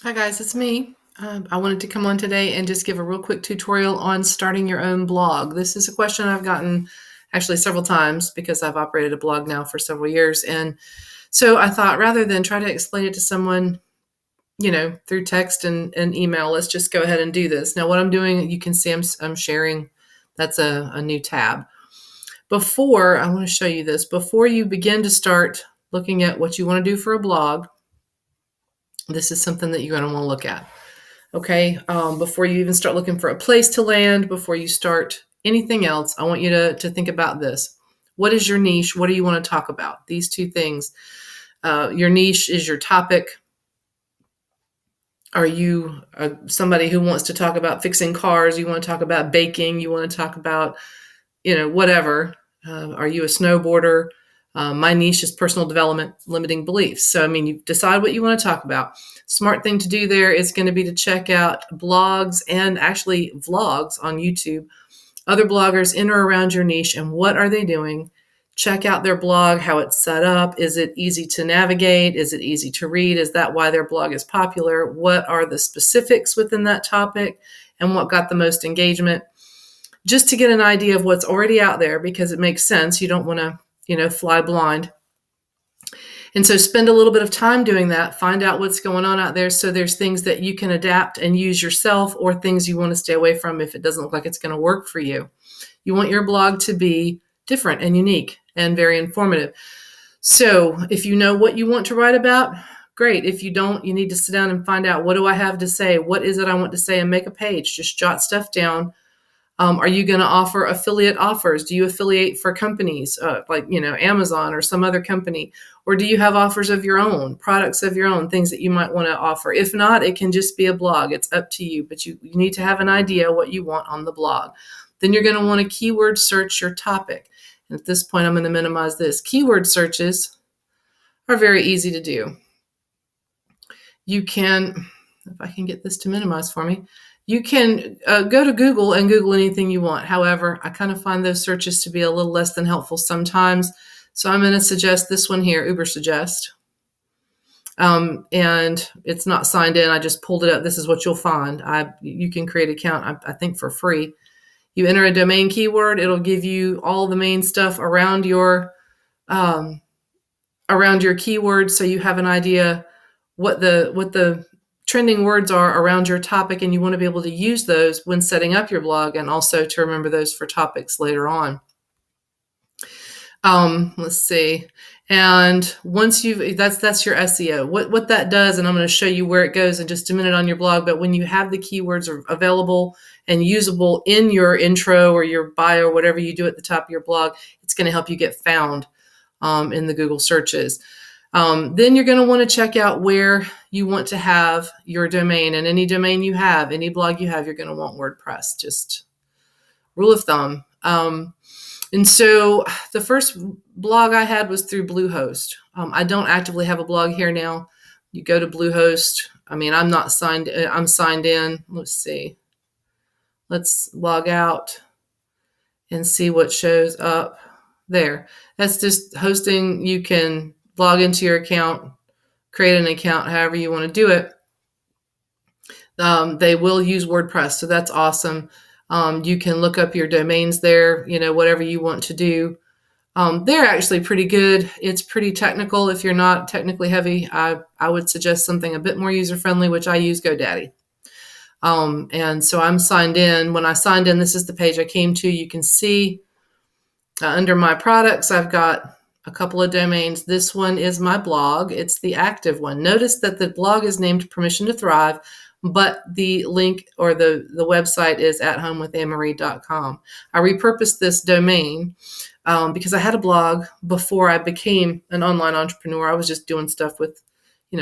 Hi guys, it's me. I wanted to come on today and just give a real quick tutorial on starting your own blog. This is a question I've gotten actually several times because I've operated a blog now for several years. And so I thought rather than try to explain it to someone, through text and email, let's just go ahead and do this. Now, what I'm doing, you can see I'm sharing. That's a new tab. Before, I want to show you this. Before you begin to start looking at what you want to do for a blog, this is something that you're going to want to look at. Okay, before you even start looking for a place to land, before you start anything else, I want you to think about this. What is your niche? What do you want to talk about? These two things. Your niche is your topic. Are you somebody who wants to talk about fixing cars? You want to talk about baking? You want to talk about, whatever. Are you a snowboarder? My niche is personal development, limiting beliefs. So, you decide what you want to talk about. Smart thing to do there is going to be to check out blogs and actually vlogs on YouTube, other bloggers in or around your niche, and what are they doing? Check out their blog, how it's set up. Is it easy to navigate? Is it easy to read? Is that why their blog is popular? What are the specifics within that topic and what got the most engagement? Just to get an idea of what's already out there, because it makes sense. You don't want to, fly blind. And so spend a little bit of time doing that. Find out what's going on out there. So there's things that you can adapt and use yourself, or things you want to stay away from if it doesn't look like it's going to work for you. You want your blog to be different and unique and very informative. So if you know what you want to write about, great. If you don't, you need to sit down and find out, what do I have to say? What is it I want to say? And make a page. Just jot stuff down. Are you going to offer affiliate offers? Do you affiliate for companies like, Amazon or some other company? Or do you have offers of your own, products of your own, things that you might want to offer? If not, it can just be a blog. It's up to you, but you need to have an idea what you want on the blog. Then you're going to want to keyword search your topic. And at this point, I'm going to minimize this. Keyword searches are very easy to do. You can, if I can get this to minimize for me, you can go to Google and Google anything you want. However, I kind of find those searches to be a little less than helpful sometimes. So I'm going to suggest this one here, Ubersuggest. And it's not signed in. I just pulled it up. This is what you'll find. You can create an account, I think, for free. You enter a domain keyword. It'll give you all the main stuff around your keyword, so you have an idea what the trending words are around your topic, and you want to be able to use those when setting up your blog, and also to remember those for topics later on. Let's see. And once that's your SEO. What that does, and I'm going to show you where it goes in just a minute on your blog, but when you have the keywords available and usable in your intro or your bio, or whatever you do at the top of your blog, it's going to help you get found in the Google searches. Then you're going to want to check out where you want to have your domain, and any domain you have, any blog you have, you're going to want WordPress. Just rule of thumb. And so the first blog I had was through Bluehost. I don't actively have a blog here now. You go to Bluehost. I'm signed in. Let's see. Let's log out and see what shows up there. That's just hosting. You can log into your account, create an account, however you want to do it. They will use WordPress, so that's awesome. You can look up your domains there, whatever you want to do. They're actually pretty good. It's pretty technical. If you're not technically heavy, I would suggest something a bit more user-friendly, which I use GoDaddy. And so I'm signed in. When I signed in, this is the page I came to. You can see under my products, I've got a couple of domains. This one is my blog. It's the active one. Notice that the blog is named Permission to Thrive, but the link or the website is athomewithannemarie.com. I repurposed this domain because I had a blog before I became an online entrepreneur. I was just doing stuff with,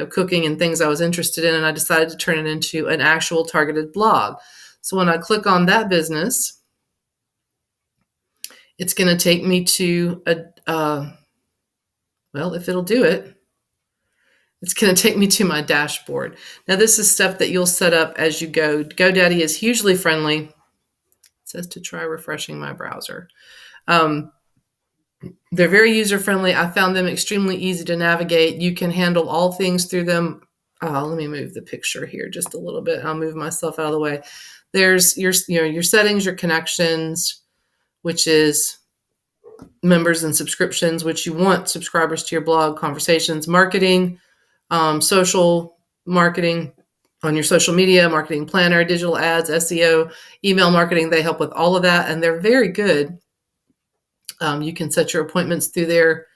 cooking and things I was interested in, and I decided to turn it into an actual targeted blog. So when I click on that business, it's going to take me to if it'll do it, it's going to take me to my dashboard. Now, this is stuff that you'll set up as you go. GoDaddy is hugely friendly. It says to try refreshing my browser. They're very user-friendly. I found them extremely easy to navigate. You can handle all things through them. let me move the picture here just a little bit. I'll move myself out of the way. There's your settings, your connections, which is members and subscriptions, which you want subscribers to your blog, conversations, marketing, social marketing on your social media, marketing planner, digital ads, SEO, email marketing. They help with all of that, and they're very good. You can set your appointments through there,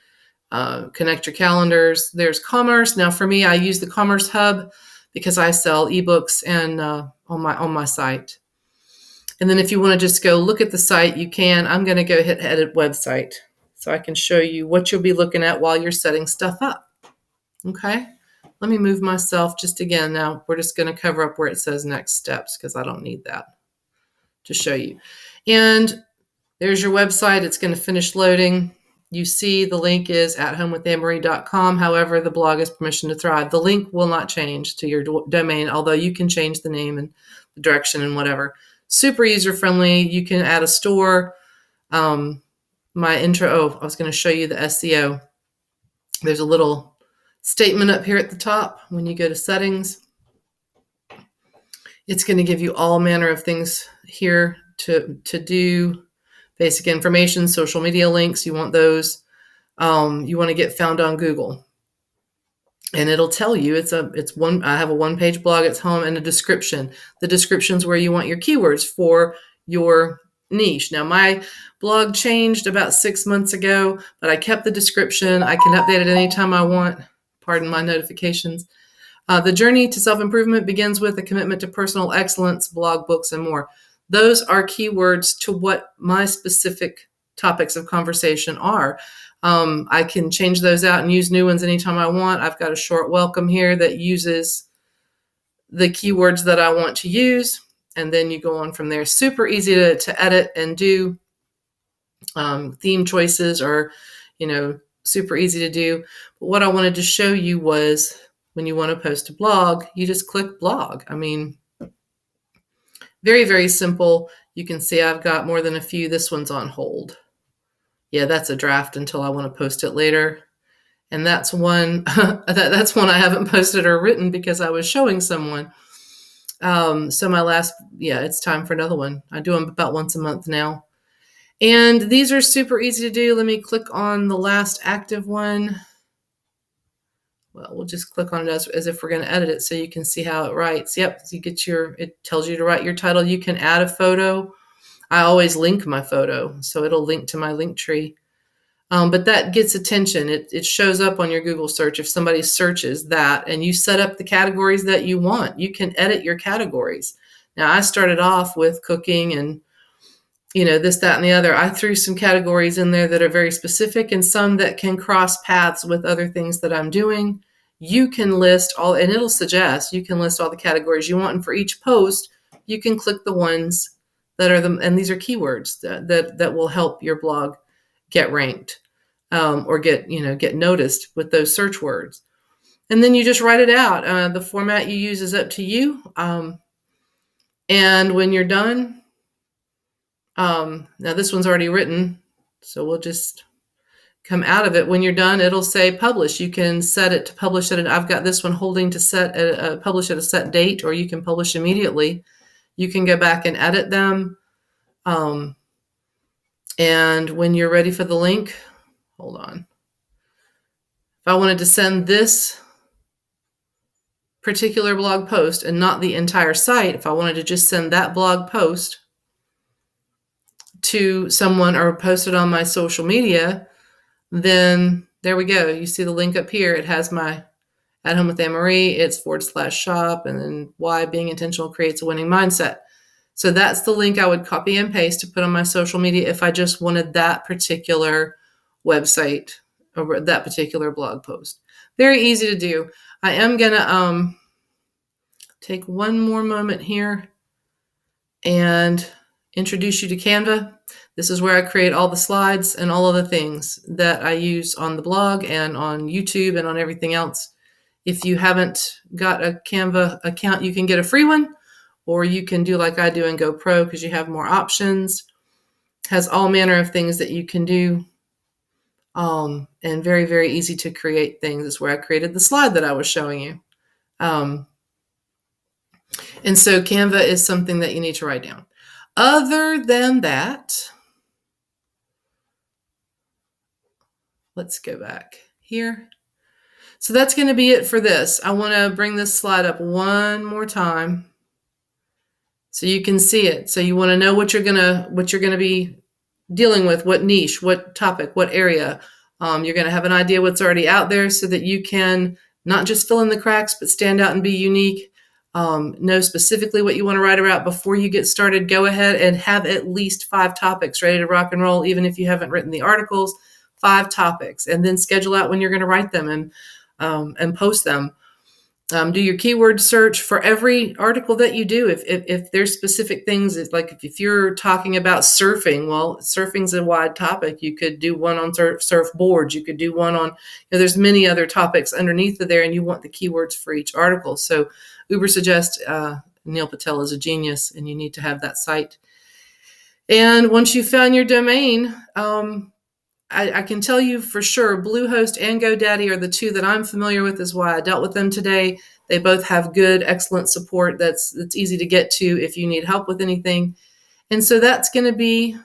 connect your calendars. There's commerce. Now, for me, I use the Commerce Hub because I sell ebooks and on my site. And then if you want to just go look at the site, you can. I'm going to go hit edit website so I can show you what you'll be looking at while you're setting stuff up. Okay. Let me move myself just again. Now we're just going to cover up where it says next steps because I don't need that to show you. And there's your website. It's going to finish loading. You see the link is athomewithanemarie.com. However, the blog is Permission to Thrive. The link will not change to your domain, although you can change the name and the direction and whatever. Super user-friendly. You can add a store. My intro, I was going to show you the SEO. There's a little statement up here at the top when you go to settings. It's going to give you all manner of things here to do. Basic information, social media links, you want those. You want to get found on Google. And it'll tell you I have a one-page blog at home and a description. The description's where you want your keywords for your niche. Now, my blog changed about 6 months ago, but I kept the description. I can update it anytime I want. Pardon my notifications. The journey to self-improvement begins with a commitment to personal excellence, blog, books, and more. Those are keywords to what my specific topics of conversation are. I can change those out and use new ones anytime I want. I've got a short welcome here that uses the keywords that I want to use, and then you go on from there. Super easy to edit and do. Theme choices are, super easy to do. But what I wanted to show you was when you want to post a blog, you just click blog. I mean, very, very simple. You can see I've got more than a few. This one's on hold. Yeah, that's a draft until I want to post it later. And that's one that's one I haven't posted or written because I was showing someone. So my last, it's time for another one. I do them about once a month now. And these are super easy to do. Let me click on the last active one. Well, we'll just click on it as if we're going to edit it so you can see how it writes. Yep, it tells you to write your title. You can add a photo. I always link my photo, so it'll link to my link tree. But that gets attention. It shows up on your Google search if somebody searches that, and you set up the categories that you want. You can edit your categories. Now, I started off with cooking and this, that, and the other. I threw some categories in there that are very specific and some that can cross paths with other things that I'm doing. You can list all, and it'll suggest you can list all the categories you want. And for each post, you can click the ones that are and these are keywords that will help your blog get ranked or get noticed with those search words. And then you just write it out. The format you use is up to you. And when you're done, now this one's already written, so we'll just come out of it. When you're done, it'll say publish. You can set it to publish it, and I've got this one holding to publish at a set date, or you can publish immediately. You can go back and edit them. And when you're ready for the link, hold on. If I wanted to send this particular blog post and not the entire site, if I wanted to just send that blog post to someone or post it on my social media, then there we go. You see the link up here. It has my At Home with Anne-Marie. It's /shop and then why being intentional creates a winning mindset. So that's the link I would copy and paste to put on my social media if I just wanted that particular website or that particular blog post. Very easy to do. I am going to take one more moment here and introduce you to Canva. This is where I create all the slides and all of the things that I use on the blog and on YouTube and on everything else. If you haven't got a Canva account, you can get a free one, or you can do like I do and go pro because you have more options. Has all manner of things that you can do, and very, very easy to create things. It's where I created the slide that I was showing you. Um, and so Canva is something that you need to write down. Other than that, let's go back here. So that's going to be it for this. I want to bring this slide up one more time so you can see it. So you want to know what you're gonna be dealing with, what niche, what topic, what area. You're going to have an idea what's already out there so that you can not just fill in the cracks, but stand out and be unique. Know specifically what you want to write about before you get started. Go ahead and have at least 5 topics ready to rock and roll, even if you haven't written the articles. 5 topics, and then schedule out when you're going to write them and post them. Do your keyword search for every article that you do. If there's specific things, like if you're talking about surfing, well, surfing's a wide topic. You could do one on surfboards. You could do one on, there's many other topics underneath of there, and you want the keywords for each article. So Uber suggests Neil Patel is a genius, and you need to have that site. And once you found your domain, I can tell you for sure, Bluehost and GoDaddy are the 2 that I'm familiar with, is why I dealt with them today. They both have good, excellent support that's easy to get to if you need help with anything. And so that's going to be,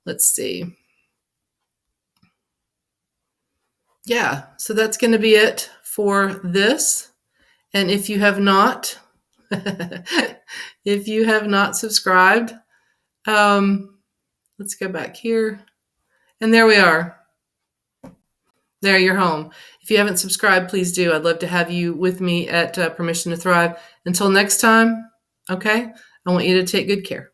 let's see. Yeah, so that's going to be it for this. And if you have not, subscribed, let's go back here. And there we are. There, you're home. If you haven't subscribed, please do. I'd love to have you with me at Permission to Thrive. Until next time, okay, I want you to take good care.